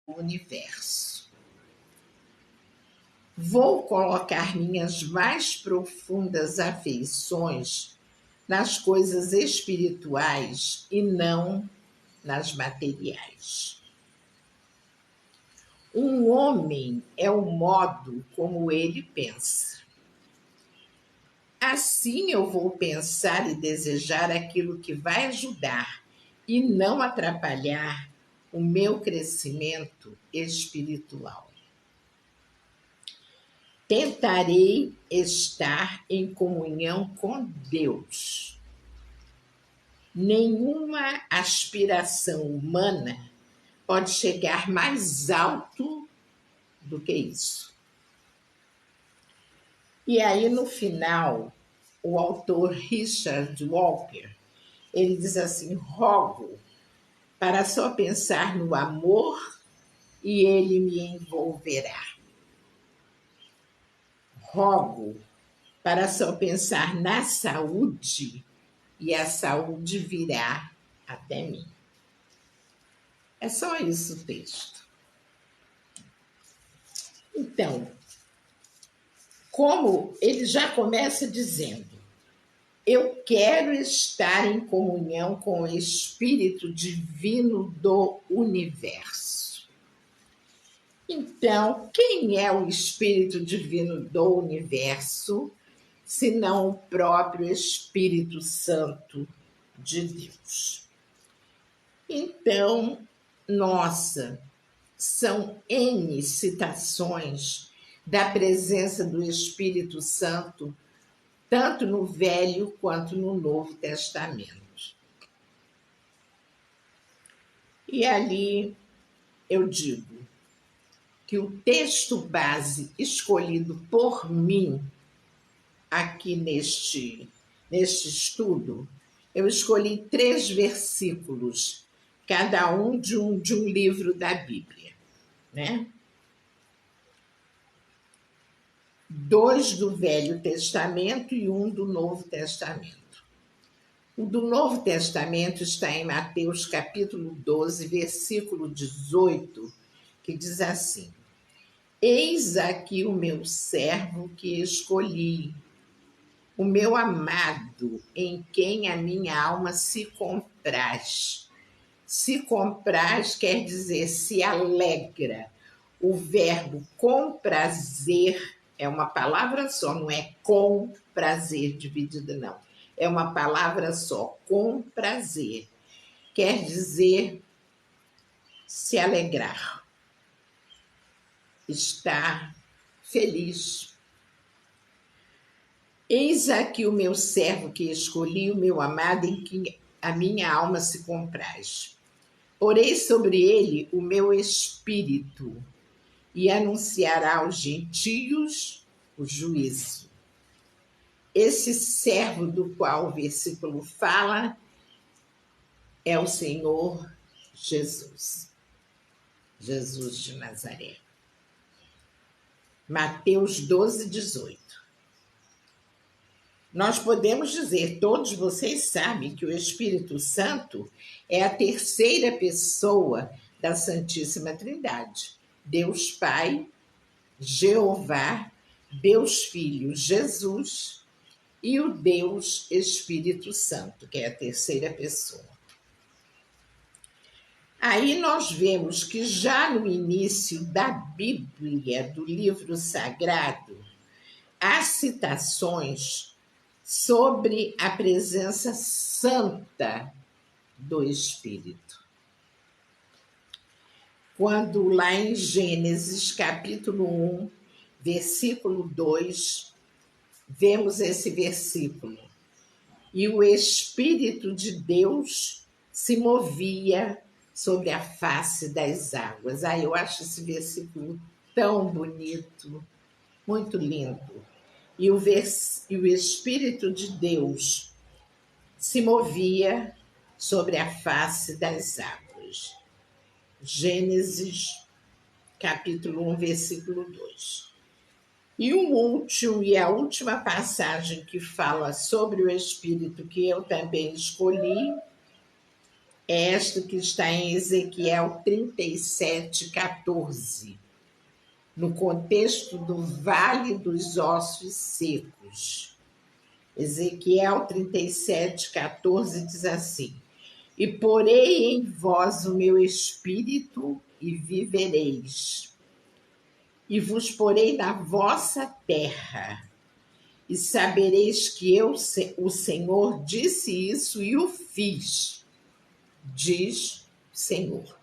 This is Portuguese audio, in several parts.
universo. Vou colocar minhas mais profundas afeições nas coisas espirituais e não nas materiais. Um homem é o modo como ele pensa. Assim eu vou pensar e desejar aquilo que vai ajudar e não atrapalhar o meu crescimento espiritual. Tentarei estar em comunhão com Deus. Nenhuma aspiração humana pode chegar mais alto do que isso. E aí, no final, o autor Richard Walker, ele diz assim: rogo para só pensar no amor e ele me envolverá. Rogo para só pensar na saúde e a saúde virá até mim. É só isso o texto. Então, como ele já começa dizendo, eu quero estar em comunhão com o Espírito Divino do Universo. Então, quem é o Espírito Divino do Universo, senão o próprio Espírito Santo de Deus? Então, nossa, são N citações da presença do Espírito Santo, tanto no Velho quanto no Novo Testamento. E ali eu digo que o texto base escolhido por mim aqui neste estudo, eu escolhi 3 versículos, cada um de um livro da Bíblia, né? 2 do Velho Testamento e 1 do Novo Testamento. O do Novo Testamento está em Mateus capítulo 12, versículo 18, que diz assim: eis aqui o meu servo que escolhi, o meu amado, em quem a minha alma se compraz. Se compraz quer dizer se alegra. O verbo comprazer é uma palavra só, não é com prazer dividida, não. É uma palavra só, com prazer. Quer dizer se alegrar, estar feliz. Eis aqui o meu servo que escolhi, o meu amado, em que a minha alma se compraz. Porei sobre ele o meu espírito e anunciará aos gentios o juízo. Esse servo do qual o versículo fala é o Senhor Jesus. Jesus de Nazaré. Mateus 12, 18. Nós podemos dizer, todos vocês sabem, que o Espírito Santo é a terceira pessoa da Santíssima Trindade. Deus Pai, Jeová, Deus Filho, Jesus e o Deus Espírito Santo, que é a terceira pessoa. Aí nós vemos que já no início da Bíblia, do livro sagrado, há citações sobre a presença santa do Espírito. Quando lá em Gênesis capítulo 1, versículo 2, vemos esse versículo. E o Espírito de Deus se movia sobre a face das águas. Eu acho esse versículo tão bonito, muito lindo. E o Espírito de Deus se movia sobre a face das águas. Gênesis, capítulo 1, versículo 2. E a última passagem que fala sobre o Espírito, que eu também escolhi, é esta que está em Ezequiel 37:14, no contexto do Vale dos Ossos Secos. Ezequiel 37:14 diz assim: E porei em vós o meu espírito e vivereis, e vos porei na vossa terra, e sabereis que eu, o Senhor, disse isso e o fiz, diz o Senhor.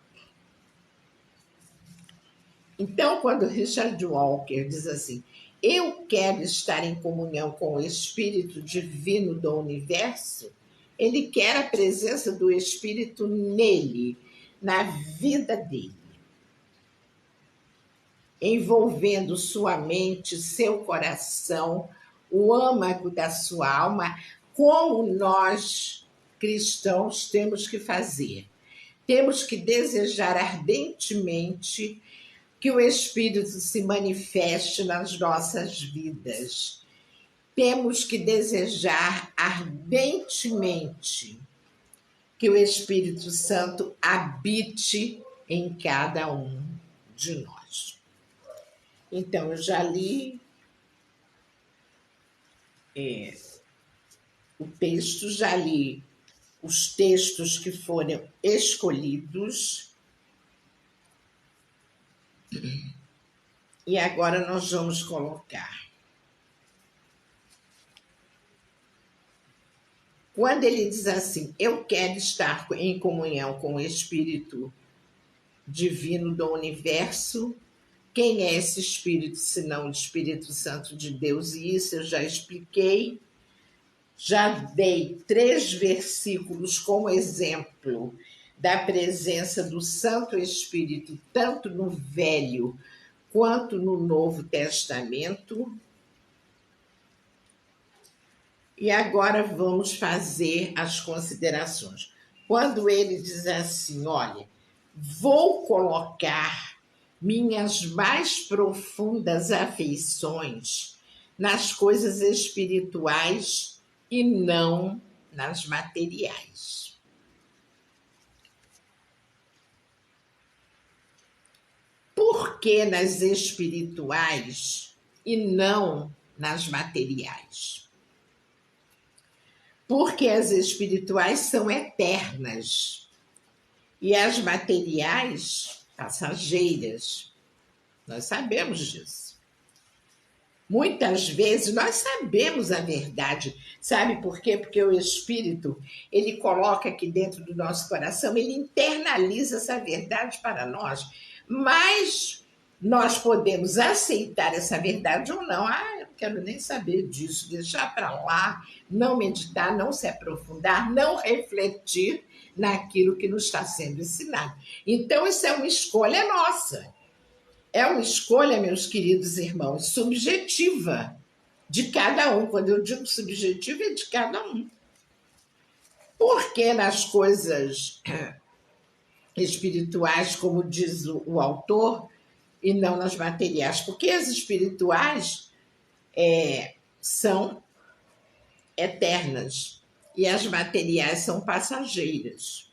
Então, quando Richard Walker diz assim, eu quero estar em comunhão com o Espírito Divino do Universo, ele quer a presença do Espírito nele, na vida dele, envolvendo sua mente, seu coração, o âmago da sua alma, como nós, cristãos, temos que fazer. Temos que desejar ardentemente que o Espírito se manifeste nas nossas vidas. Temos que desejar ardentemente que o Espírito Santo habite em cada um de nós. Então, eu já li o texto, já li os textos que foram escolhidos. E agora nós vamos colocar. Quando ele diz assim, eu quero estar em comunhão com o Espírito Divino do Universo, quem é esse Espírito, senão o Espírito Santo de Deus? E isso eu já expliquei. Já dei 3 versículos como exemplo da presença do Santo Espírito, tanto no Velho quanto no Novo Testamento. E agora vamos fazer as considerações. Quando ele diz assim, olha, vou colocar minhas mais profundas afeições nas coisas espirituais e não nas materiais. Por que nas espirituais e não nas materiais? Porque as espirituais são eternas e as materiais, passageiras. Nós sabemos disso. Muitas vezes nós sabemos a verdade. Sabe por quê? Porque o Espírito, ele coloca aqui dentro do nosso coração, ele internaliza essa verdade para nós. Mas nós podemos aceitar essa verdade ou não. Eu não quero nem saber disso, deixar para lá, não meditar, não se aprofundar, não refletir naquilo que nos está sendo ensinado. Então, isso é uma escolha nossa. É uma escolha, meus queridos irmãos, subjetiva de cada um. Quando eu digo subjetiva, é de cada um. Porque nas coisas espirituais, como diz o autor, e não nas materiais? Porque as espirituais são eternas e as materiais são passageiras.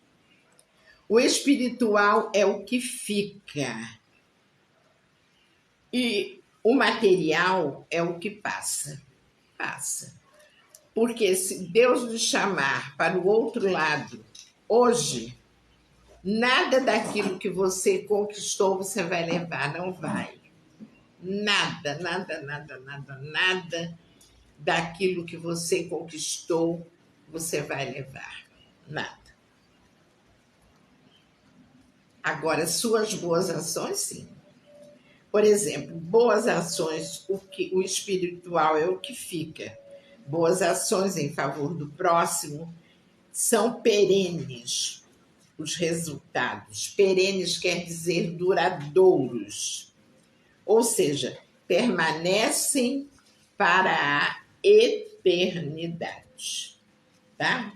O espiritual é o que fica e o material é o que passa. Passa. Porque se Deus nos chamar para o outro lado hoje, nada daquilo que você conquistou você vai levar, não vai. Nada, nada, nada, nada, nada daquilo que você conquistou você vai levar. Nada. Agora, suas boas ações, sim. Por exemplo, boas ações, o espiritual é o que fica. Boas ações em favor do próximo são perenes os resultados. Perenes quer dizer duradouros. Ou seja, permanecem para a eternidade. Tá?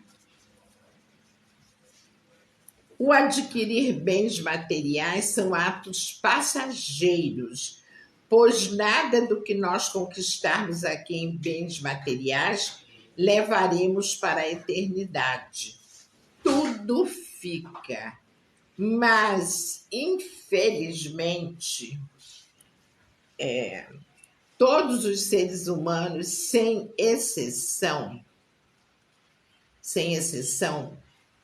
O adquirir bens materiais são atos passageiros, pois nada do que nós conquistarmos aqui em bens materiais levaremos para a eternidade. Tudo fica. Mas, infelizmente, todos os seres humanos, sem exceção,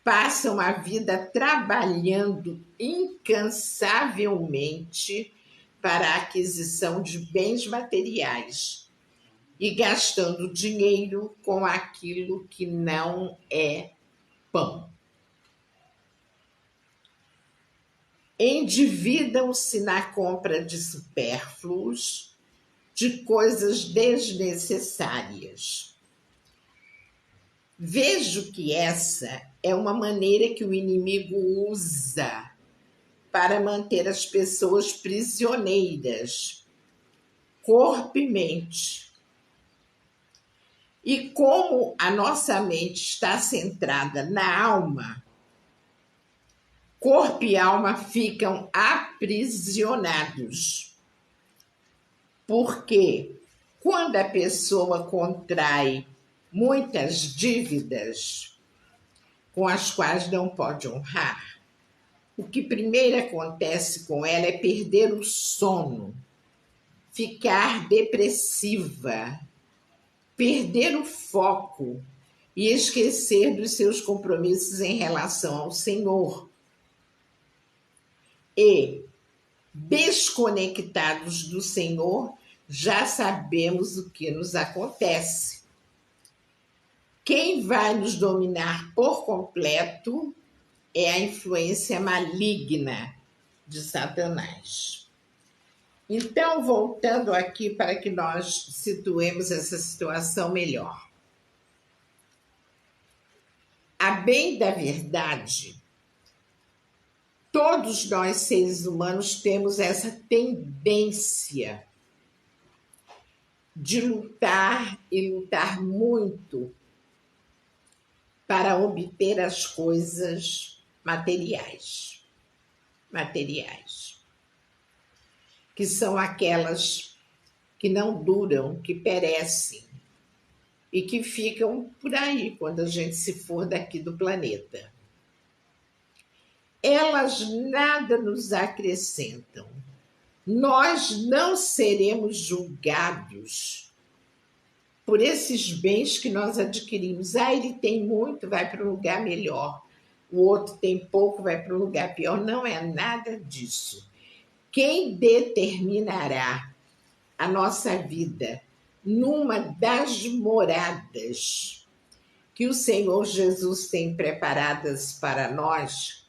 passam a vida trabalhando incansavelmente para a aquisição de bens materiais e gastando dinheiro com aquilo que não é pão. Endividam-se na compra de supérfluos, de coisas desnecessárias. Vejo que essa é uma maneira que o inimigo usa para manter as pessoas prisioneiras, corpo e mente. E como a nossa mente está centrada na alma, corpo e alma ficam aprisionados. Porque quando a pessoa contrai muitas dívidas com as quais não pode honrar, o que primeiro acontece com ela é perder o sono, ficar depressiva, perder o foco e esquecer dos seus compromissos em relação ao Senhor. E, desconectados do Senhor, já sabemos o que nos acontece. Quem vai nos dominar por completo é a influência maligna de Satanás. Então, voltando aqui para que nós situemos essa situação melhor. A bem da verdade, todos nós seres humanos temos essa tendência de lutar e lutar muito para obter as coisas materiais, que são aquelas que não duram, que perecem e que ficam por aí quando a gente se for daqui do planeta. Elas nada nos acrescentam. Nós não seremos julgados por esses bens que nós adquirimos. Ele tem muito, vai para um lugar melhor. O outro tem pouco, vai para um lugar pior. Não é nada disso. Quem determinará a nossa vida numa das moradas que o Senhor Jesus tem preparadas para nós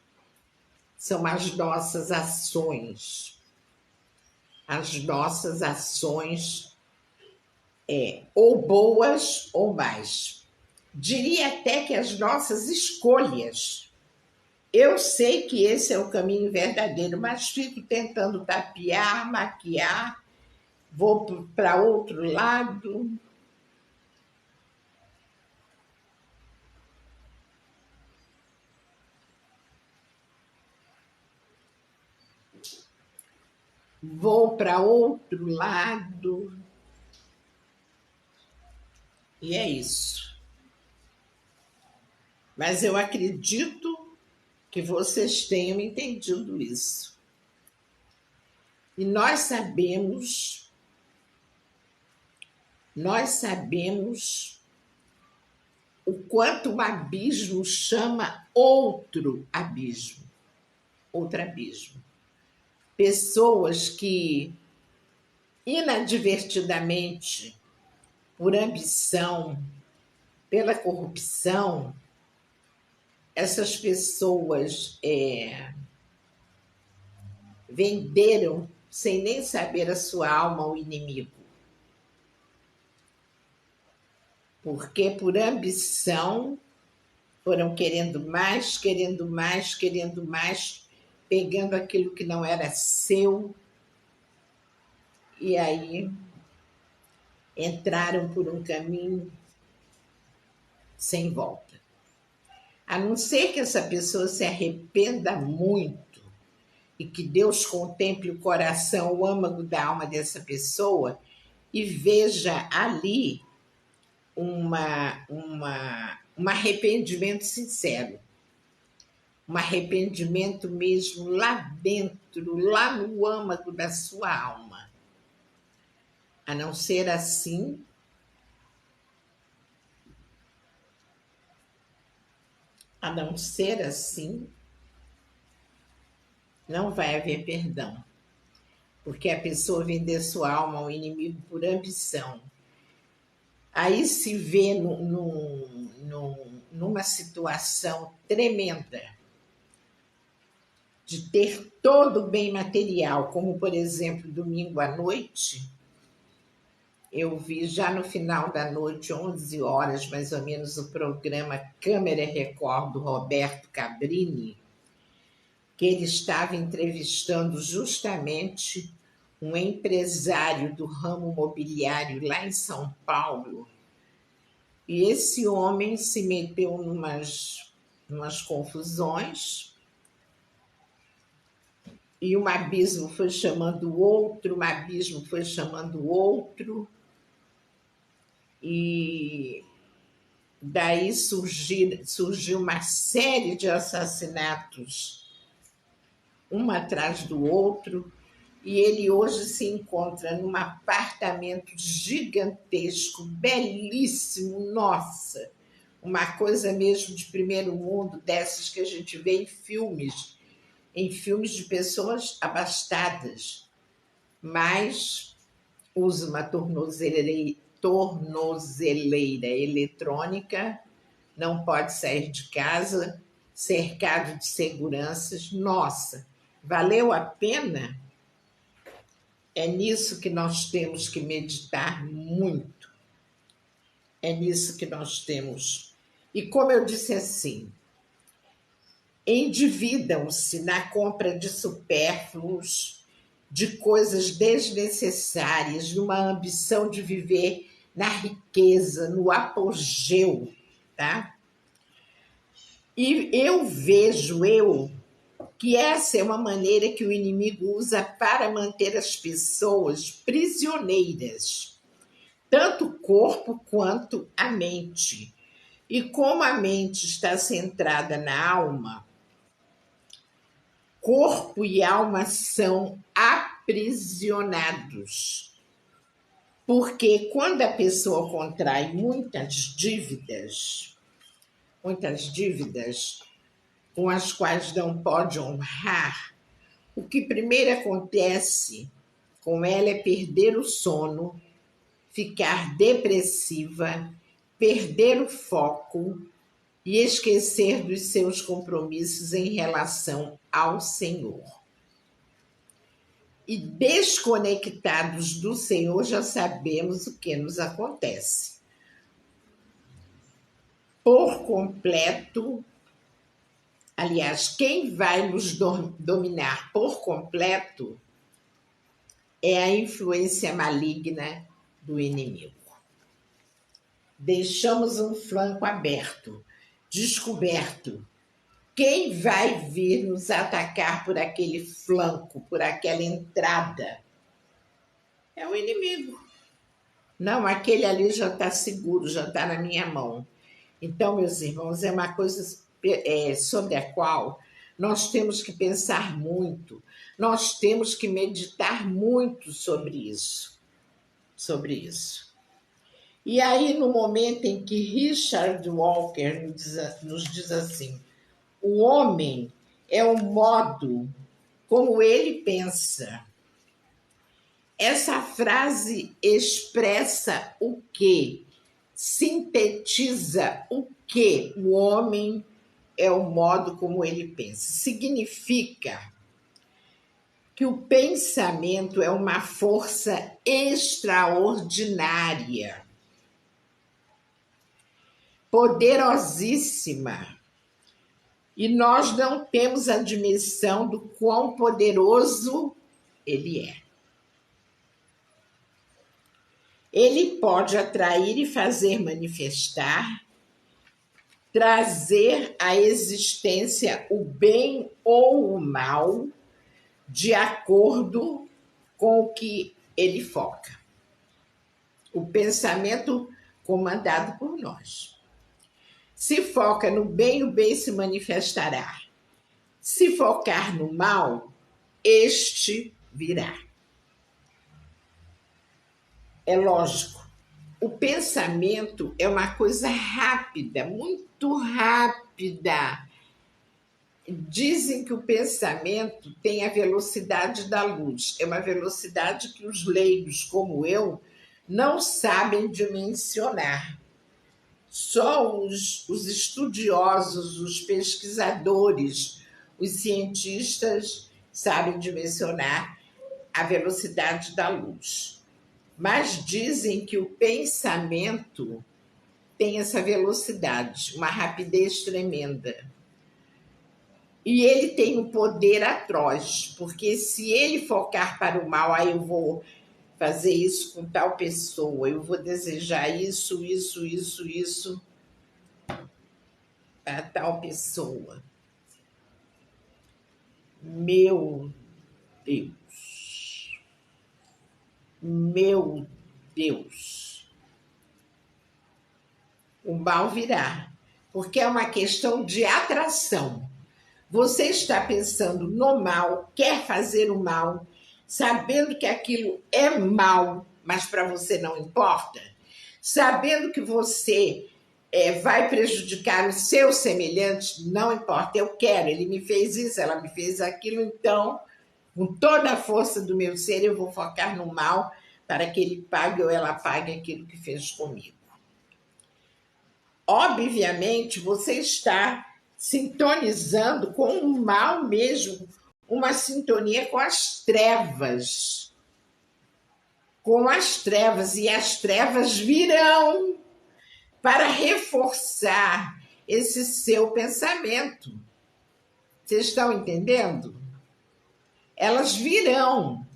são as nossas ações. As nossas ações, ou boas ou más. Diria até que as nossas escolhas. Eu sei que esse é o caminho verdadeiro, mas fico tentando tapear, maquiar, vou para outro lado. Vou para outro lado. E é isso. Mas eu acredito que vocês tenham entendido isso. E nós sabemos o quanto um abismo chama outro abismo. Pessoas que, inadvertidamente, por ambição, pela corrupção, essas pessoas venderam, sem nem saber, a sua alma ao inimigo. Porque por ambição foram querendo mais, pegando aquilo que não era seu, e aí entraram por um caminho sem volta. A não ser que essa pessoa se arrependa muito e que Deus contemple o coração, o âmago da alma dessa pessoa e veja ali um arrependimento sincero, um arrependimento mesmo lá dentro, lá no âmago da sua alma. A não ser assim, não vai haver perdão, porque a pessoa vender sua alma ao inimigo por ambição. Aí se vê numa situação tremenda de ter todo o bem material, como, por exemplo, domingo à noite. Eu vi já no final da noite, 11 horas, mais ou menos, o programa Câmera Record do Roberto Cabrini, que ele estava entrevistando justamente um empresário do ramo mobiliário lá em São Paulo. E esse homem se meteu numas confusões, e um abismo foi chamando o outro, um abismo foi chamando o outro, e daí surgiu uma série de assassinatos, um atrás do outro, e ele hoje se encontra num apartamento gigantesco, belíssimo, nossa, uma coisa mesmo de primeiro mundo, dessas que a gente vê em filmes de pessoas abastadas, mas usa uma tornozeleira eletrônica, não pode sair de casa, cercado de seguranças. Nossa, valeu a pena? É nisso que nós temos que meditar muito. É nisso que nós temos. E como eu disse assim, endividam-se na compra de supérfluos, de coisas desnecessárias, numa ambição de viver na riqueza, no apogeu, tá? E eu vejo, que essa é uma maneira que o inimigo usa para manter as pessoas prisioneiras, tanto o corpo quanto a mente. E como a mente está centrada na alma, corpo e alma são aprisionados. Porque quando a pessoa contrai muitas dívidas com as quais não pode honrar, o que primeiro acontece com ela é perder o sono, ficar depressiva, perder o foco e esquecer dos seus compromissos em relação ao Senhor. E desconectados do Senhor, já sabemos o que nos acontece. Por completo, aliás, quem vai nos dominar por completo é a influência maligna do inimigo. Deixamos um flanco aberto, descoberto. Quem vai vir nos atacar por aquele flanco, por aquela entrada? É o inimigo. Não, aquele ali já está seguro, já está na minha mão. Então, meus irmãos, é uma coisa sobre a qual nós temos que pensar muito, nós temos que meditar muito sobre isso. E aí, no momento em que Richard Walker nos diz assim, o homem é o modo como ele pensa. Essa frase expressa o quê? Sintetiza o quê? O homem é o modo como ele pensa. Significa que o pensamento é uma força extraordinária, poderosíssima, e nós não temos a dimensão do quão poderoso ele é. Ele pode atrair e fazer manifestar, trazer à existência o bem ou o mal, de acordo com o que ele foca. O pensamento comandado por nós. Se foca no bem, o bem se manifestará. Se focar no mal, este virá. É lógico, o pensamento é uma coisa rápida, muito rápida. Dizem que o pensamento tem a velocidade da luz. É uma velocidade que os leigos, como eu, não sabem dimensionar. Só os estudiosos, os pesquisadores, os cientistas sabem dimensionar a velocidade da luz. Mas dizem que o pensamento tem essa velocidade, uma rapidez tremenda. E ele tem um poder atroz, porque se ele focar para o mal, aí eu vou fazer isso com tal pessoa, eu vou desejar isso para tal pessoa. Meu Deus. Meu Deus. O mal virá, porque é uma questão de atração. Você está pensando no mal, quer fazer o mal, sabendo que aquilo é mal, mas para você não importa, sabendo que você vai prejudicar o seu semelhante, não importa, eu quero, ele me fez isso, ela me fez aquilo, então, com toda a força do meu ser, eu vou focar no mal para que ele pague ou ela pague aquilo que fez comigo. Obviamente, você está sintonizando com o mal mesmo, uma sintonia com as trevas. Com as trevas, e as trevas virão para reforçar esse seu pensamento. Vocês estão entendendo? Elas virão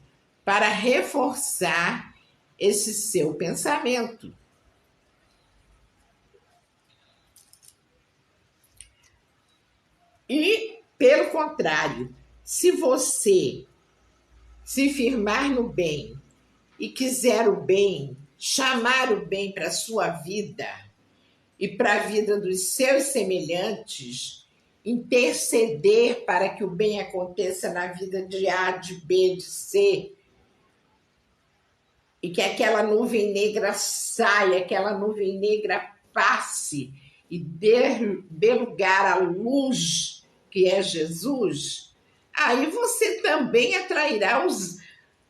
para reforçar esse seu pensamento. E, pelo contrário, se você se firmar no bem e quiser o bem, chamar o bem para a sua vida e para a vida dos seus semelhantes, interceder para que o bem aconteça na vida de A, de B, de C, e que aquela nuvem negra saia, aquela nuvem negra passe e dê lugar à luz que é Jesus, aí você também atrairá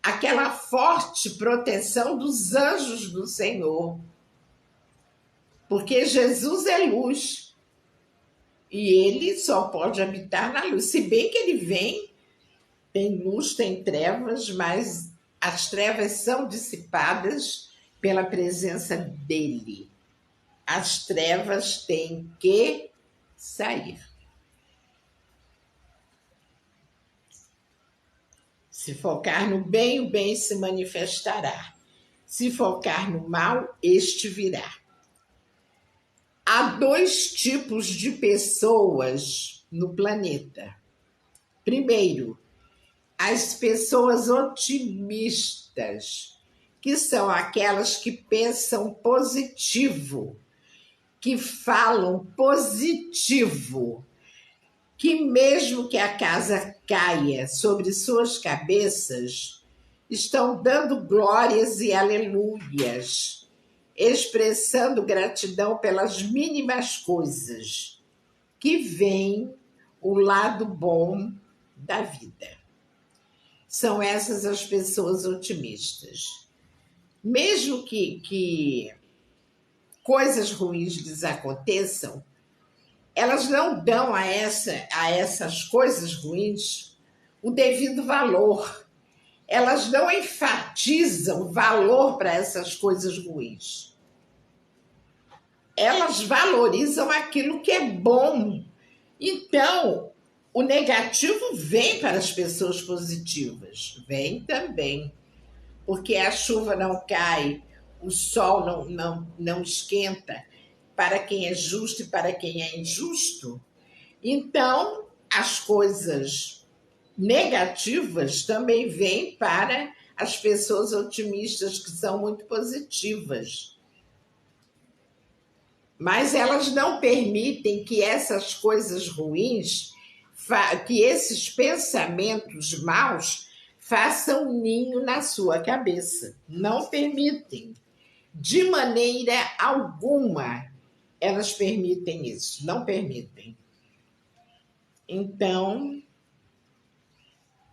aquela forte proteção dos anjos do Senhor. Porque Jesus é luz. E ele só pode habitar na luz. Se bem que ele vem, tem luz, tem trevas, mas as trevas são dissipadas pela presença dele. As trevas têm que sair. Se focar no bem, o bem se manifestará. Se focar no mal, este virá. Há dois tipos de pessoas no planeta. Primeiro, as pessoas otimistas, que são aquelas que pensam positivo, que falam positivo, que mesmo que a casa caia sobre suas cabeças, estão dando glórias e aleluias, expressando gratidão pelas mínimas coisas, que vem o lado bom da vida. São essas as pessoas otimistas. Mesmo que coisas ruins lhes aconteçam, elas não dão a essas coisas ruins o devido valor. Elas não enfatizam valor para essas coisas ruins. Elas valorizam aquilo que é bom. Então, o negativo vem para as pessoas positivas. Vem também. Porque a chuva não cai, o sol não esquenta para quem é justo e para quem é injusto. Então, as coisas negativas também vêm para as pessoas otimistas, que são muito positivas. Mas elas não permitem que essas coisas ruins que esses pensamentos maus façam ninho na sua cabeça. Não permitem. De maneira alguma elas permitem isso. Não permitem. Então,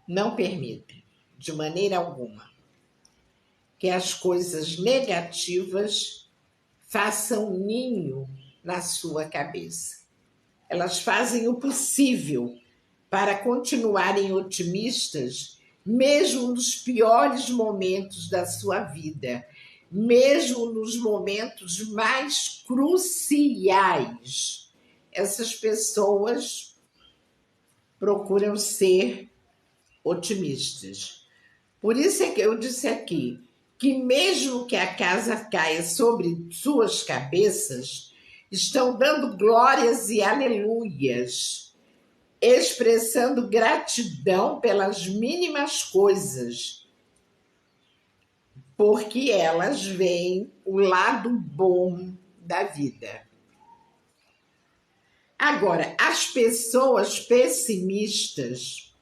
não permitem, de maneira alguma, que as coisas negativas façam ninho na sua cabeça. Elas fazem o possível para continuarem otimistas, mesmo nos piores momentos da sua vida, mesmo nos momentos mais cruciais. Essas pessoas procuram ser otimistas. Por isso é que eu disse aqui que mesmo que a casa caia sobre suas cabeças, estão dando glórias e aleluias, expressando gratidão pelas mínimas coisas, porque elas veem o lado bom da vida. Agora, as pessoas pessimistas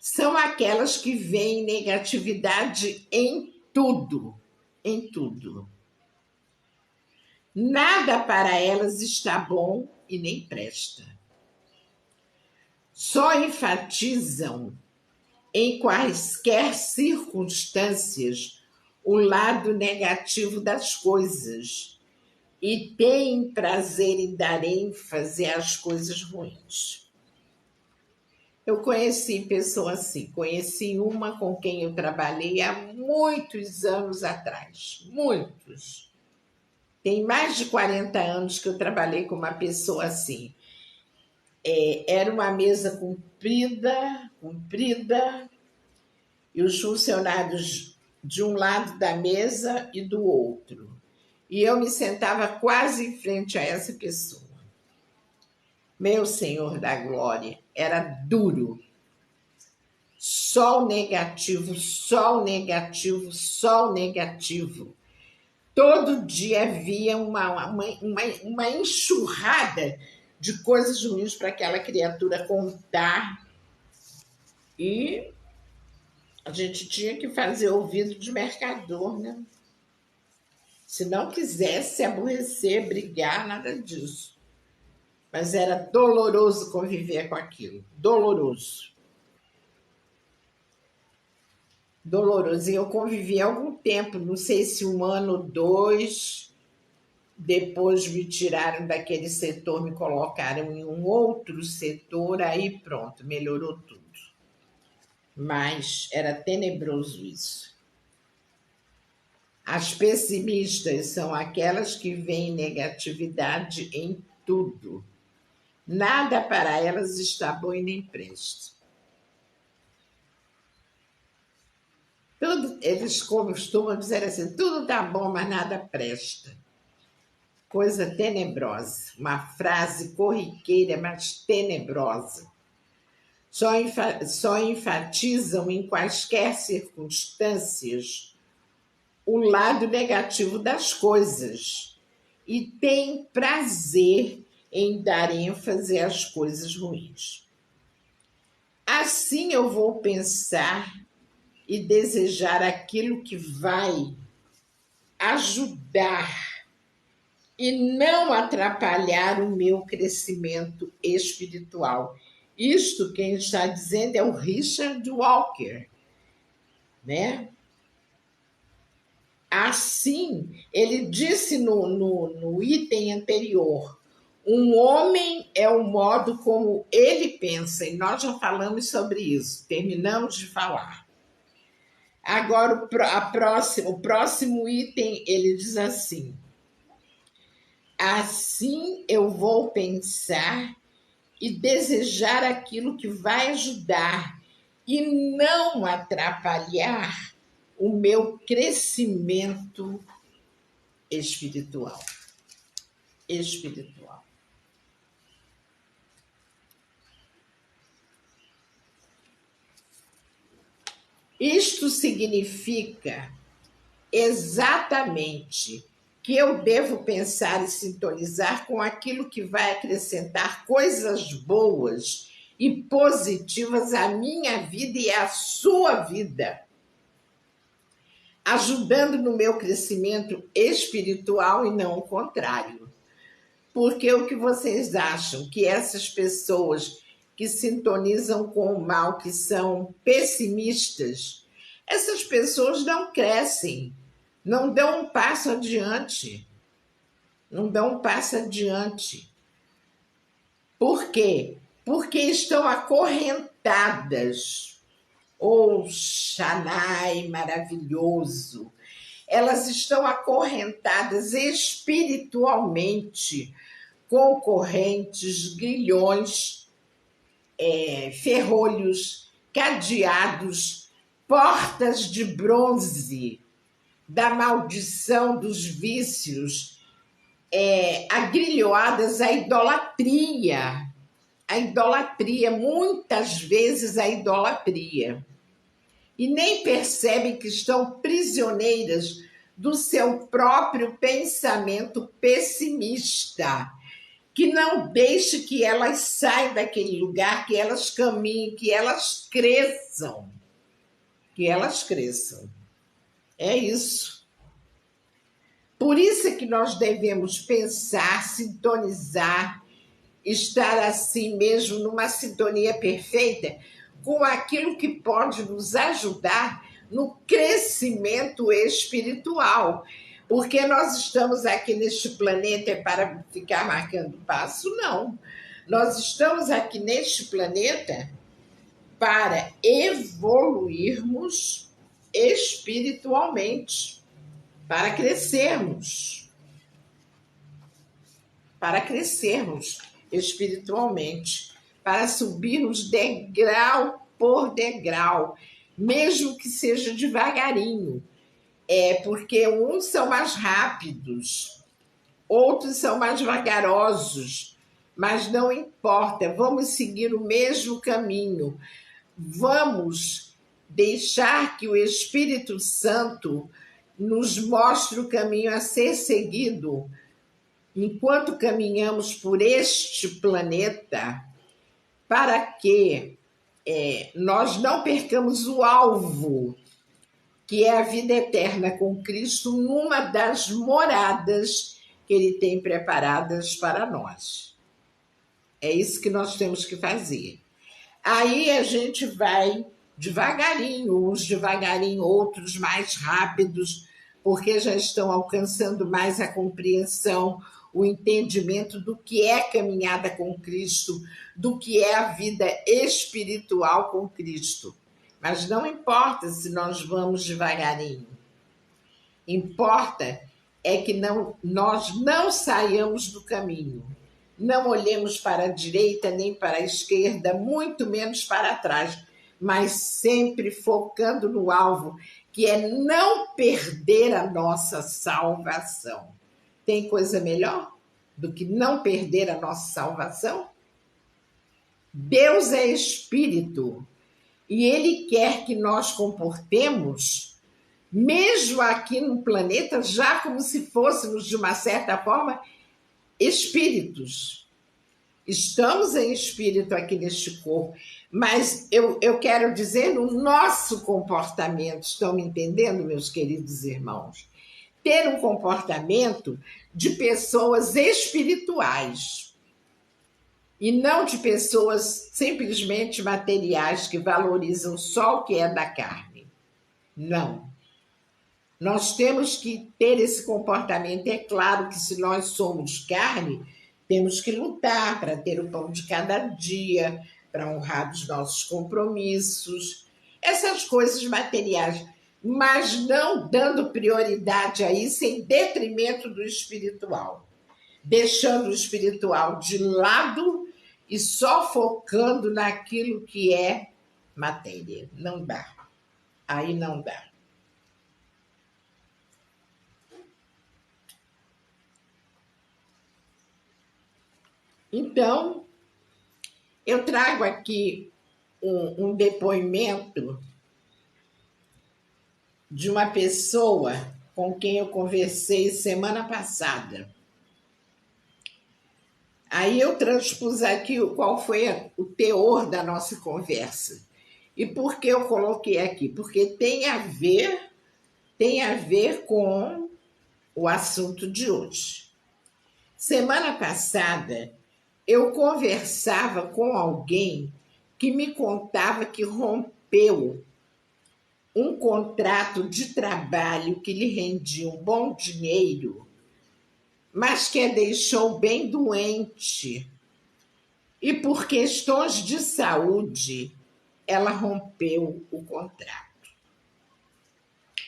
são aquelas que veem negatividade em tudo, em tudo. Nada para elas está bom e nem presta. Só enfatizam em quaisquer circunstâncias o lado negativo das coisas e têm prazer em dar ênfase às coisas ruins. Eu conheci pessoa assim, conheci uma com quem eu trabalhei há muitos anos atrás, muitos. Tem mais de 40 anos que eu trabalhei com uma pessoa assim. Era uma mesa comprida, e os funcionários de um lado da mesa e do outro. E eu me sentava quase em frente a essa pessoa. Meu Senhor da Glória, era duro. Só o negativo, só o negativo, só o negativo. Todo dia havia uma enxurrada de coisas ruins para aquela criatura contar. E a gente tinha que fazer ouvido de mercador, né? Se não quisesse aborrecer, brigar, nada disso. Mas era doloroso conviver com aquilo. Doloroso. Doloroso. E eu convivi há algum tempo, não sei se 1 ano ou 2, depois me tiraram daquele setor, me colocaram em um outro setor, aí pronto, melhorou tudo. Mas era tenebroso isso. As pessimistas são aquelas que veem negatividade em tudo. Nada para elas está bom e nem presta. Eles costumam dizer assim, tudo está bom, mas nada presta. Coisa tenebrosa. Uma frase corriqueira, mas tenebrosa. Só enfatizam em quaisquer circunstâncias o lado negativo das coisas e têm prazer em dar ênfase às coisas ruins. Assim eu vou pensar e desejar aquilo que vai ajudar e não atrapalhar o meu crescimento espiritual. Isto quem está dizendo é o Richard Walker, né? Assim, ele disse no item anterior, um homem é o modo como ele pensa, e nós já falamos sobre isso, terminamos de falar. Agora, o próximo item, ele diz assim, assim eu vou pensar e desejar aquilo que vai ajudar e não atrapalhar o meu crescimento espiritual. Isto significa exatamente que eu devo pensar e sintonizar com aquilo que vai acrescentar coisas boas e positivas à minha vida e à sua vida, ajudando no meu crescimento espiritual e não o contrário. Porque o que vocês acham que essas pessoas que sintonizam com o mal, que são pessimistas, essas pessoas não crescem, não dão um passo adiante, não dão um passo adiante. Por quê? Porque estão acorrentadas. Oh, Xanai maravilhoso! Elas estão acorrentadas espiritualmente com correntes, grilhões, ferrolhos, cadeados, portas de bronze, da maldição dos vícios, agrilhoadas à idolatria, muitas vezes a idolatria. E nem percebem que estão prisioneiras do seu próprio pensamento pessimista, que não deixe que elas saiam daquele lugar, que elas caminhem, que elas cresçam. Que elas cresçam. É isso. Por isso é que nós devemos pensar, sintonizar, estar assim mesmo numa sintonia perfeita com aquilo que pode nos ajudar no crescimento espiritual. Porque nós estamos aqui neste planeta para ficar marcando passo? Não. Nós estamos aqui neste planeta para evoluirmos espiritualmente, para crescermos espiritualmente, para subirmos degrau por degrau, mesmo que seja devagarinho. Porque uns são mais rápidos, outros são mais vagarosos, mas não importa, vamos seguir o mesmo caminho. Vamos deixar que o Espírito Santo nos mostre o caminho a ser seguido enquanto caminhamos por este planeta, para que nós não percamos o alvo, que é a vida eterna com Cristo, numa das moradas que Ele tem preparadas para nós. É isso que nós temos que fazer. Aí a gente vai devagarinho, uns devagarinho, outros mais rápidos, porque já estão alcançando mais a compreensão, o entendimento do que é caminhada com Cristo, do que é a vida espiritual com Cristo. Mas não importa se nós vamos devagarinho. Importa é que nós não saiamos do caminho. Não olhemos para a direita nem para a esquerda, muito menos para trás, mas sempre focando no alvo, que é não perder a nossa salvação. Tem coisa melhor do que não perder a nossa salvação? Deus é espírito e Ele quer que nós comportemos, mesmo aqui no planeta, já como se fôssemos, de uma certa forma, espíritos. Estamos em espírito aqui neste corpo, mas eu quero dizer no nosso comportamento, estão me entendendo, meus queridos irmãos? Ter um comportamento de pessoas espirituais e não de pessoas simplesmente materiais que valorizam só o que é da carne. Não. Nós temos que ter esse comportamento. É claro que se nós somos carne, temos que lutar para ter o pão de cada dia, para honrar os nossos compromissos, essas coisas materiais, mas não dando prioridade a isso em detrimento do espiritual, deixando o espiritual de lado e só focando naquilo que é matéria. Não dá. Aí não dá. Então, eu trago aqui um depoimento de uma pessoa com quem eu conversei semana passada. Aí eu transpus aqui qual foi o teor da nossa conversa. E por que eu coloquei aqui? Porque tem a ver com o assunto de hoje. Semana passada, eu conversava com alguém que me contava que rompeu um contrato de trabalho que lhe rendia um bom dinheiro, mas que a deixou bem doente. E por questões de saúde, ela rompeu o contrato.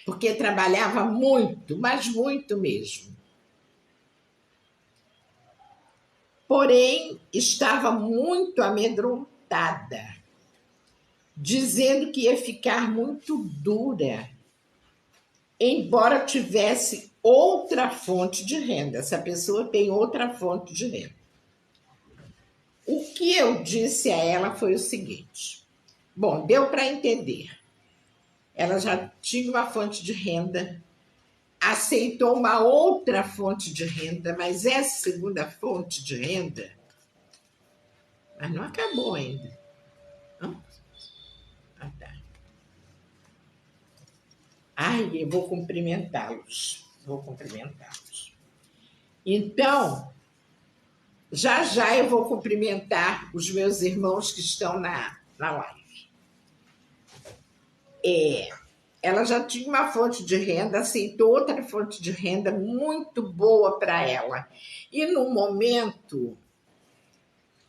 Porque trabalhava muito, mas muito mesmo. Porém, estava muito amedrontada, dizendo que ia ficar muito dura, embora tivesse outra fonte de renda. Essa pessoa tem outra fonte de renda. O que eu disse a ela foi o seguinte: bom, deu para entender. Ela já tinha uma fonte de renda, aceitou uma outra fonte de renda, mas essa segunda fonte de renda, mas não acabou ainda. Não? Ah, tá. Ai, eu vou cumprimentá-los. Vou cumprimentá-los. Então, já já eu vou cumprimentar os meus irmãos que estão na live. Ela já tinha uma fonte de renda, aceitou outra fonte de renda muito boa para ela. E no momento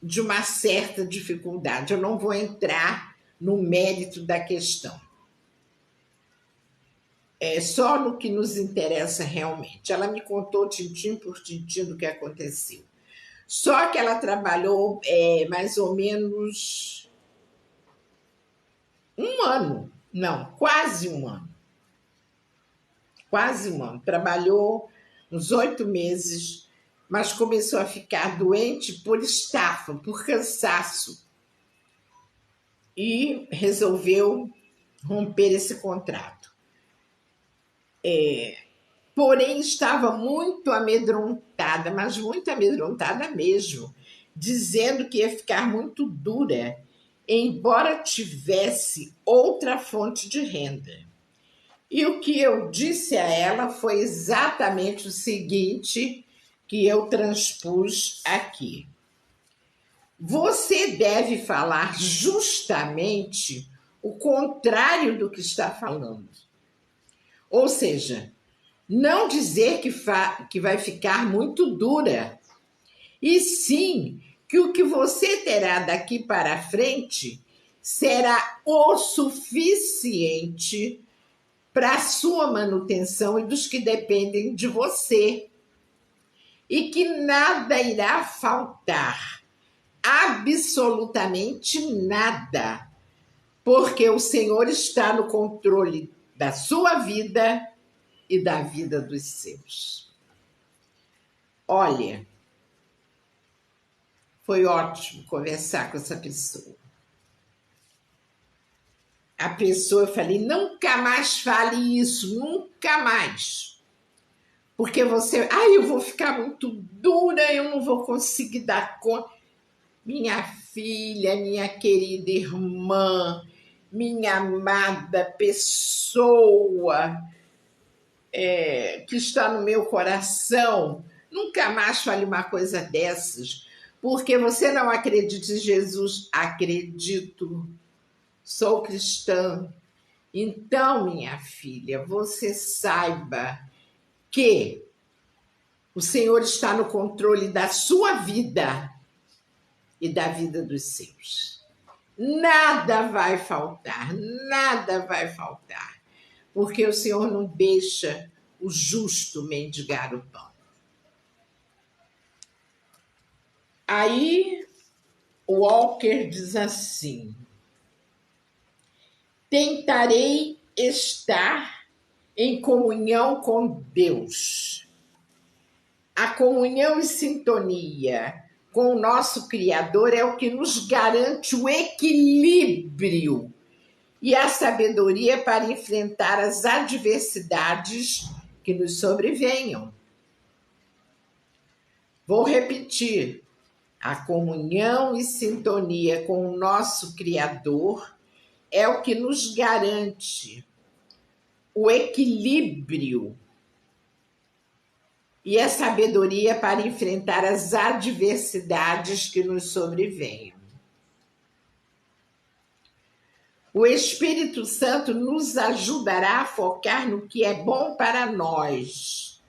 de uma certa dificuldade, eu não vou entrar no mérito da questão. É só no que nos interessa realmente. Ela me contou tintim por tintim do que aconteceu. Só que ela trabalhou mais ou menos um ano. Não, quase um ano. Quase um ano. Trabalhou uns 8 meses, mas começou a ficar doente por estafa, por cansaço. E resolveu romper esse contrato. Porém, estava muito amedrontada, mas muito amedrontada mesmo, dizendo que ia ficar muito dura, embora tivesse outra fonte de renda. E o que eu disse a ela foi exatamente o seguinte que eu transpus aqui. Você deve falar justamente o contrário do que está falando. Ou seja, não dizer que vai ficar muito dura, e sim que o que você terá daqui para frente será o suficiente para a sua manutenção e dos que dependem de você. E que nada irá faltar, absolutamente nada, porque o Senhor está no controle da sua vida e da vida dos seus. Olha, foi ótimo conversar com essa pessoa. A pessoa, eu falei, nunca mais fale isso, nunca mais. Porque você, eu vou ficar muito dura, eu não vou conseguir dar conta. Minha filha, minha querida irmã, minha amada pessoa que está no meu coração, nunca mais fale uma coisa dessas, porque você não acredita em Jesus. Acredito, sou cristã. Então, minha filha, você saiba que o Senhor está no controle da sua vida e da vida dos seus. Nada vai faltar, nada vai faltar, porque o Senhor não deixa o justo mendigar o pão. Aí, o Walker diz assim: tentarei estar em comunhão com Deus. A comunhão e sintonia com o nosso Criador é o que nos garante o equilíbrio e a sabedoria para enfrentar as adversidades que nos sobrevenham. Vou repetir. A comunhão e sintonia com o nosso Criador é o que nos garante o equilíbrio e a sabedoria para enfrentar as adversidades que nos sobrevêm. O Espírito Santo nos ajudará a focar no que é bom para nós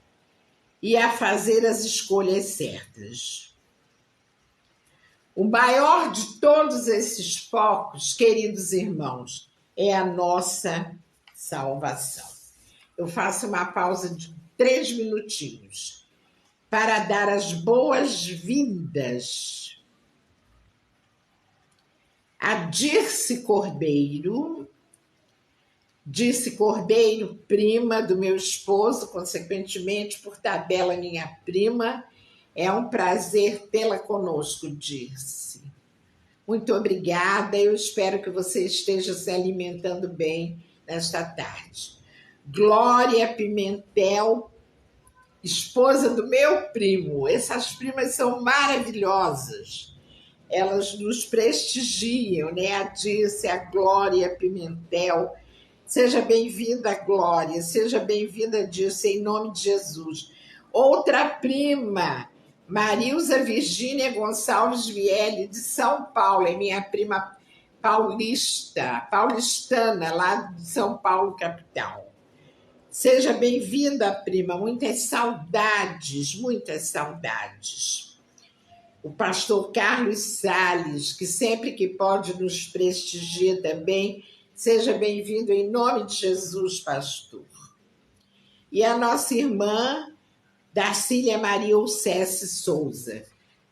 e a fazer as escolhas certas. O maior de todos esses focos, queridos irmãos, é a nossa salvação. Eu faço uma pausa de 3 minutinhos para dar as boas-vindas a Dirce Cordeiro, prima do meu esposo, consequentemente, por tabela, minha prima. É um prazer tê-la conosco, Dirce. Muito obrigada, eu espero que você esteja se alimentando bem nesta tarde. Glória Pimentel, esposa do meu primo. Essas primas são maravilhosas. Elas nos prestigiam, né? A Dirce, a Glória Pimentel. Seja bem-vinda, Glória. Seja bem-vinda, Dirce, em nome de Jesus. Outra prima, Marilza Virgínia Gonçalves Viele, de São Paulo. É minha prima paulistana, lá de São Paulo, capital. Seja bem-vinda, prima. Muitas saudades, muitas saudades. O pastor Carlos Salles, que sempre que pode nos prestigia também. Seja bem-vindo em nome de Jesus, pastor. E a nossa irmã, Darcília Maria Ucesse Souza,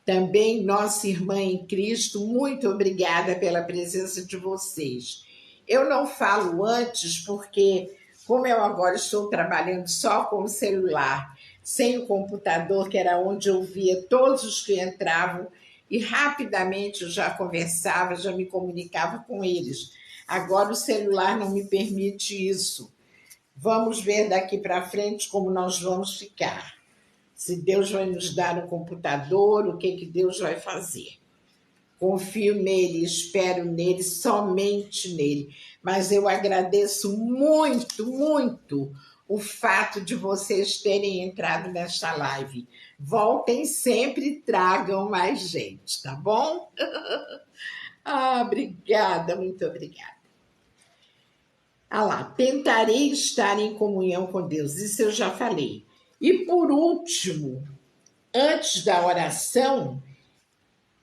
também nossa irmã em Cristo, muito obrigada pela presença de vocês. Eu não falo antes porque, como eu agora estou trabalhando só com o celular, sem o computador, que era onde eu via todos os que entravam, e rapidamente eu já conversava, já me comunicava com eles. Agora o celular não me permite isso. Vamos ver daqui para frente como nós vamos ficar. Se Deus vai nos dar um computador, o que Deus vai fazer. Confio nele, espero nele, somente nele. Mas eu agradeço muito, muito o fato de vocês terem entrado nesta live. Voltem sempre e tragam mais gente, tá bom? Obrigada, muito obrigada. Tentarei estar em comunhão com Deus, isso eu já falei. E por último, antes da oração,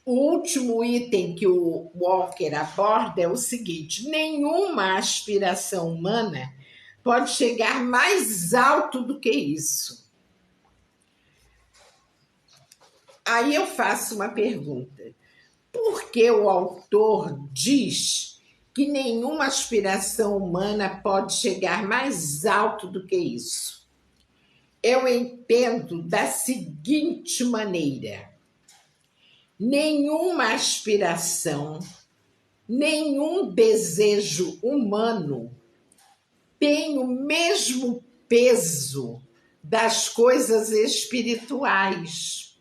o último item que o Walker aborda é o seguinte: nenhuma aspiração humana pode chegar mais alto do que isso. Aí eu faço uma pergunta: por que o autor diz que nenhuma aspiração humana pode chegar mais alto do que isso? Eu entendo da seguinte maneira: nenhuma aspiração, nenhum desejo humano tem o mesmo peso das coisas espirituais.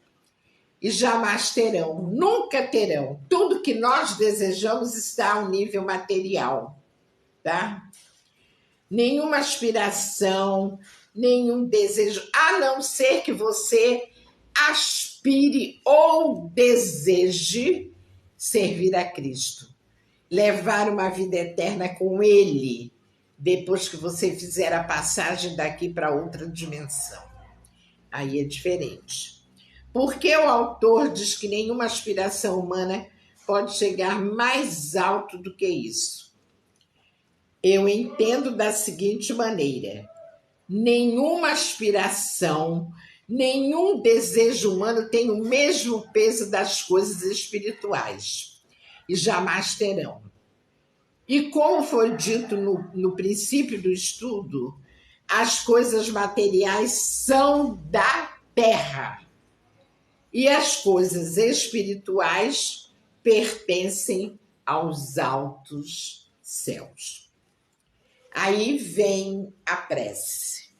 E jamais terão, nunca terão. Tudo que nós desejamos está ao nível material, tá? Nenhuma aspiração, nenhum desejo, a não ser que você aspire ou deseje servir a Cristo, levar uma vida eterna com Ele, depois que você fizer a passagem daqui para outra dimensão. Aí é diferente. Porque o autor diz que nenhuma aspiração humana pode chegar mais alto do que isso? Eu entendo da seguinte maneira: nenhuma aspiração, nenhum desejo humano tem o mesmo peso das coisas espirituais, e jamais terão. E como foi dito no princípio do estudo, as coisas materiais são da terra, e as coisas espirituais pertencem aos altos céus. Aí vem a prece.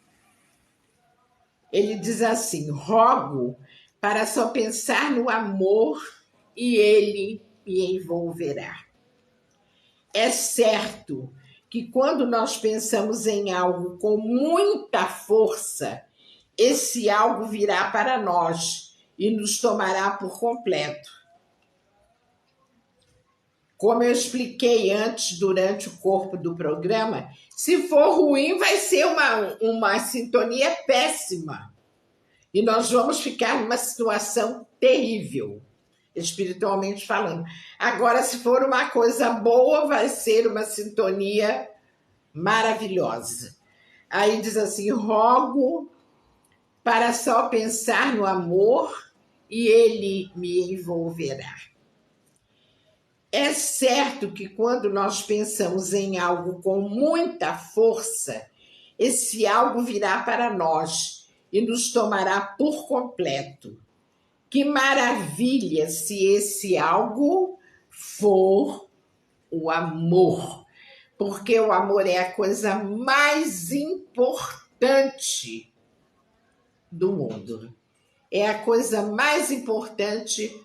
Ele diz assim: rogo para só pensar no amor e ele me envolverá. É certo que quando nós pensamos em algo com muita força, esse algo virá para nós e nos tomará por completo. Como eu expliquei antes, durante o corpo do programa, se for ruim, vai ser uma sintonia péssima. E nós vamos ficar numa situação terrível, espiritualmente falando. Agora, se for uma coisa boa, vai ser uma sintonia maravilhosa. Aí diz assim: rogo para só pensar no amor e ele me envolverá. É certo que quando nós pensamos em algo com muita força, esse algo virá para nós e nos tomará por completo. Que maravilha se esse algo for o amor, porque o amor é a coisa mais importante do mundo. É a coisa mais importante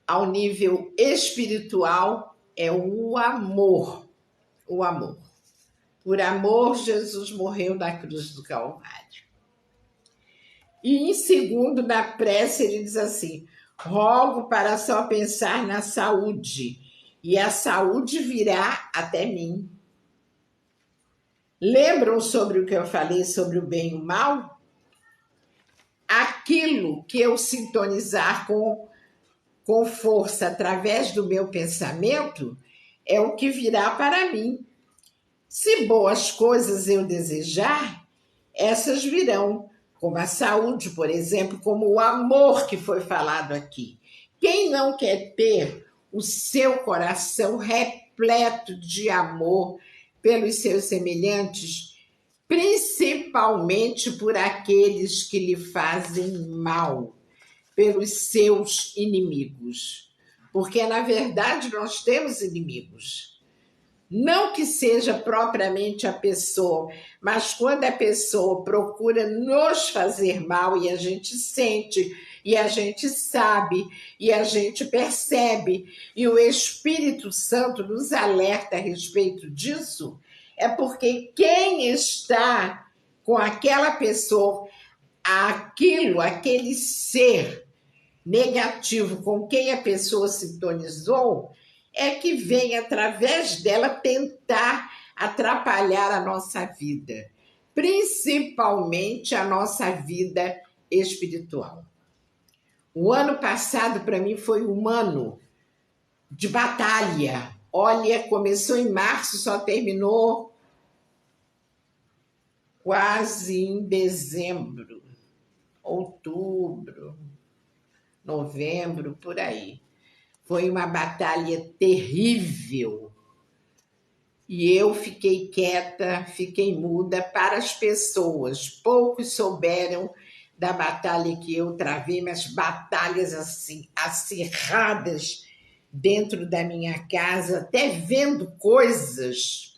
ao nível espiritual, é o amor. O amor. Por amor, Jesus morreu na cruz do Calvário. E em segundo, na prece, ele diz assim: rogo para só pensar na saúde, e a saúde virá até mim. Lembram sobre o que eu falei sobre o bem e o mal? Aquilo que eu sintonizar com força através do meu pensamento é o que virá para mim. Se boas coisas eu desejar, essas virão, como a saúde, por exemplo, como o amor que foi falado aqui. Quem não quer ter o seu coração repleto de amor pelos seus semelhantes, principalmente por aqueles que lhe fazem mal, pelos seus inimigos? Porque, na verdade, nós temos inimigos. Não que seja propriamente a pessoa, mas quando a pessoa procura nos fazer mal e a gente sente, e a gente sabe, e a gente percebe, e o Espírito Santo nos alerta a respeito disso, é porque quem está com aquela pessoa, aquele ser negativo com quem a pessoa sintonizou, é que vem através dela tentar atrapalhar a nossa vida, principalmente a nossa vida espiritual. O ano passado, para mim, foi um ano de batalha. Olha, começou em março, só terminou quase em dezembro, outubro, novembro, por aí. Foi uma batalha terrível. E eu fiquei quieta, fiquei muda para as pessoas. Poucos souberam da batalha que eu travei, mas batalhas assim, acirradas dentro da minha casa, até vendo coisas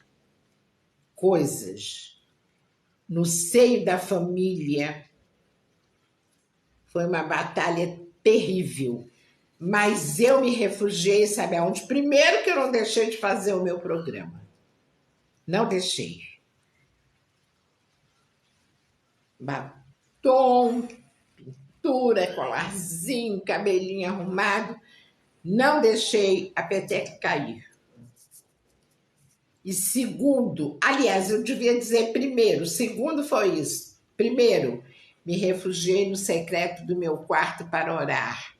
no seio da família. Foi uma batalha terrível. Mas eu me refugiei, sabe aonde? Primeiro que eu não deixei de fazer o meu programa. Não deixei. Batom, pintura, colarzinho, cabelinho arrumado. Não deixei a peteca cair. E segundo, aliás, eu devia dizer primeiro, segundo foi isso. Primeiro, me refugiei no secreto do meu quarto para orar,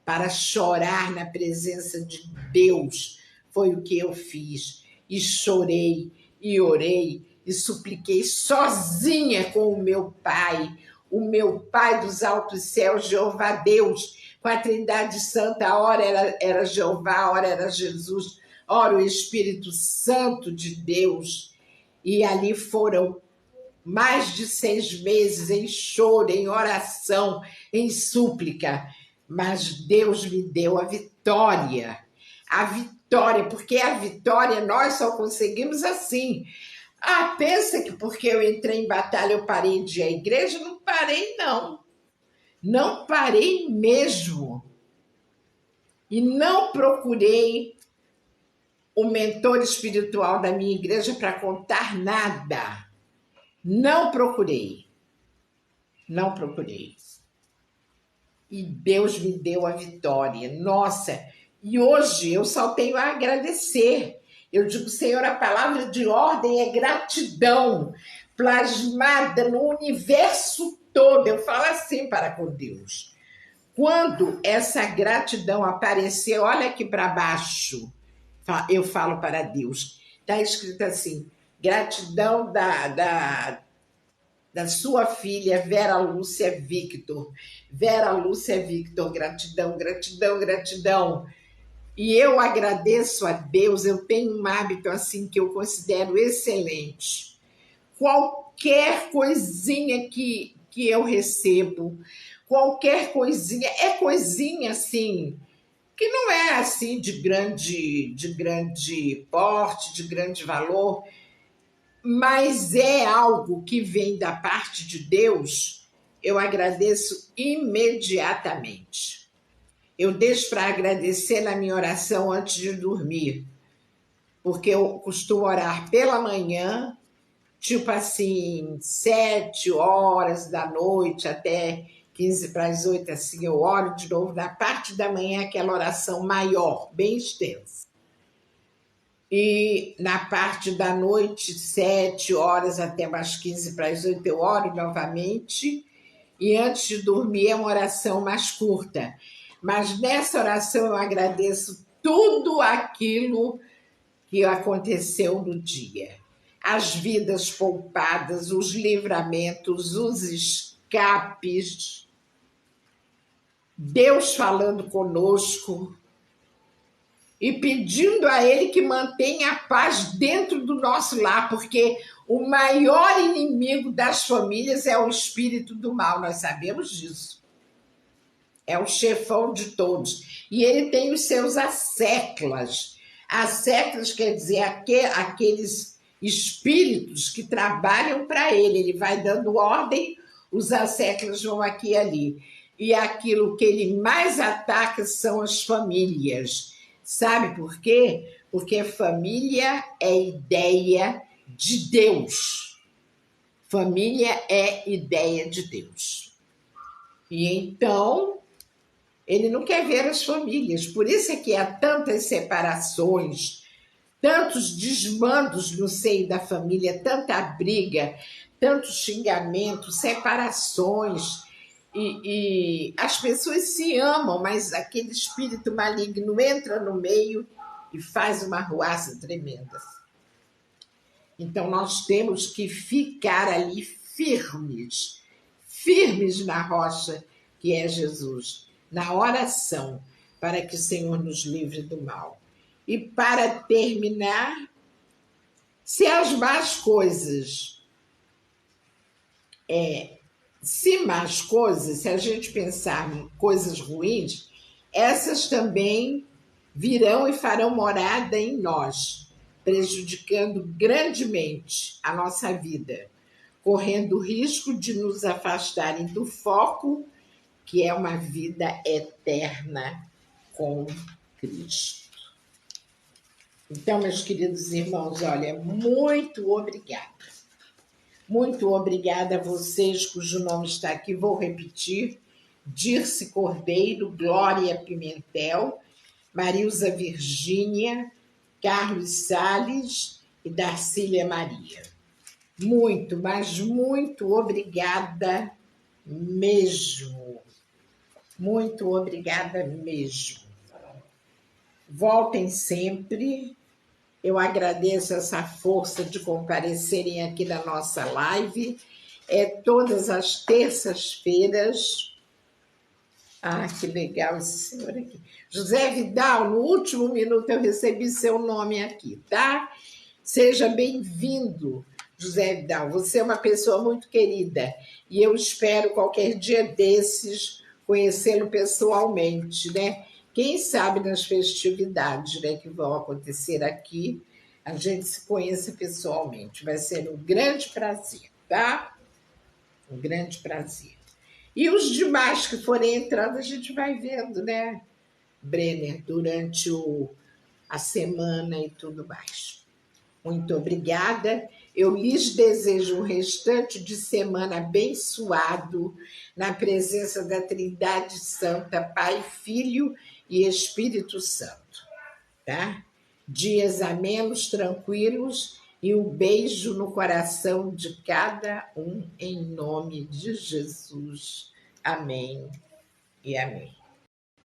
para chorar na presença de Deus. Foi o que eu fiz. E chorei, e orei, e supliquei sozinha com o meu Pai dos altos céus, Jeová Deus, com a Trindade Santa. Ora era Jeová, ora era Jesus, ora o Espírito Santo de Deus. E ali foram mais de 6 meses em choro, em oração, em súplica. Mas Deus me deu a vitória. A vitória, porque a vitória nós só conseguimos assim. Ah, pensa que porque eu entrei em batalha eu parei de ir à igreja? Não parei, não. Não parei mesmo. E não procurei o mentor espiritual da minha igreja para contar nada. Não procurei. Não procurei. E Deus me deu a vitória. Nossa, e hoje eu só tenho a agradecer. Eu digo, Senhor, a palavra de ordem é gratidão, plasmada no universo todo. Eu falo assim para com Deus. Quando essa gratidão aparecer, olha aqui para baixo, eu falo para Deus. Está escrito assim: gratidão da sua filha Vera Lúcia Victor. Vera Lúcia Victor, gratidão, gratidão, gratidão. E eu agradeço a Deus, eu tenho um hábito assim que eu considero excelente. Qualquer coisinha que eu recebo, qualquer coisinha, é coisinha assim, que não é assim de grande porte, de grande valor, mas é algo que vem da parte de Deus, eu agradeço imediatamente. Eu deixo para agradecer na minha oração antes de dormir, porque eu costumo orar pela manhã, tipo assim, 7 horas da noite até 15 para as 8, assim, eu oro de novo. Na parte da manhã, aquela oração maior, bem extensa. E na parte da noite, 7 horas até mais 15 para as 8, eu oro novamente. E antes de dormir é uma oração mais curta. Mas nessa oração eu agradeço tudo aquilo que aconteceu no dia. As vidas poupadas, os livramentos, os escapes, Deus falando conosco e pedindo a Ele que mantenha a paz dentro do nosso lar, porque o maior inimigo das famílias é o espírito do mal, nós sabemos disso. É o chefão de todos. E ele tem os seus asseclas. Asseclas quer dizer aqueles espíritos que trabalham para ele. Ele vai dando ordem, os asseclas vão aqui e ali. E aquilo que ele mais ataca são as famílias. Sabe por quê? Porque família é ideia de Deus. Família é ideia de Deus. E então, ele não quer ver as famílias. Por isso é que há tantas separações, tantos desmandos no seio da família, tanta briga, tanto xingamento, separações. E as pessoas se amam, mas aquele espírito maligno entra no meio e faz uma ruaça tremenda. Então nós temos que ficar ali firmes, firmes na rocha que é Jesus, na oração, para que o Senhor nos livre do mal. E para terminar, se as más coisas, se a gente pensar em coisas ruins, essas também virão e farão morada em nós, prejudicando grandemente a nossa vida, correndo o risco de nos afastarem do foco, que é uma vida eterna com Cristo. Então, meus queridos irmãos, olha, muito obrigada. Muito obrigada a vocês cujo nome está aqui, vou repetir: Dirce Cordeiro, Glória Pimentel, Marilza Virgínia, Carlos Salles e Darcília Maria. Muito, mas muito obrigada mesmo. Muito obrigada mesmo. Voltem sempre. Eu agradeço essa força de comparecerem aqui na nossa live. É todas as terças-feiras. Ah, que legal esse senhor aqui. José Vidal, no último minuto eu recebi seu nome aqui, tá? Seja bem-vindo, José Vidal. Você é uma pessoa muito querida e eu espero qualquer dia desses conhecê-lo pessoalmente, né? Quem sabe nas festividades, né, que vão acontecer aqui, a gente se conheça pessoalmente. Vai ser um grande prazer, tá? Um grande prazer. E os demais que forem entrando, a gente vai vendo, né? Brenner, durante a semana e tudo mais. Muito obrigada. Eu lhes desejo um restante de semana abençoado, na presença da Trindade Santa, Pai, Filho e Espírito Santo. Tá? Dias amenos, tranquilos e um beijo no coração de cada um, em nome de Jesus. Amém e amém.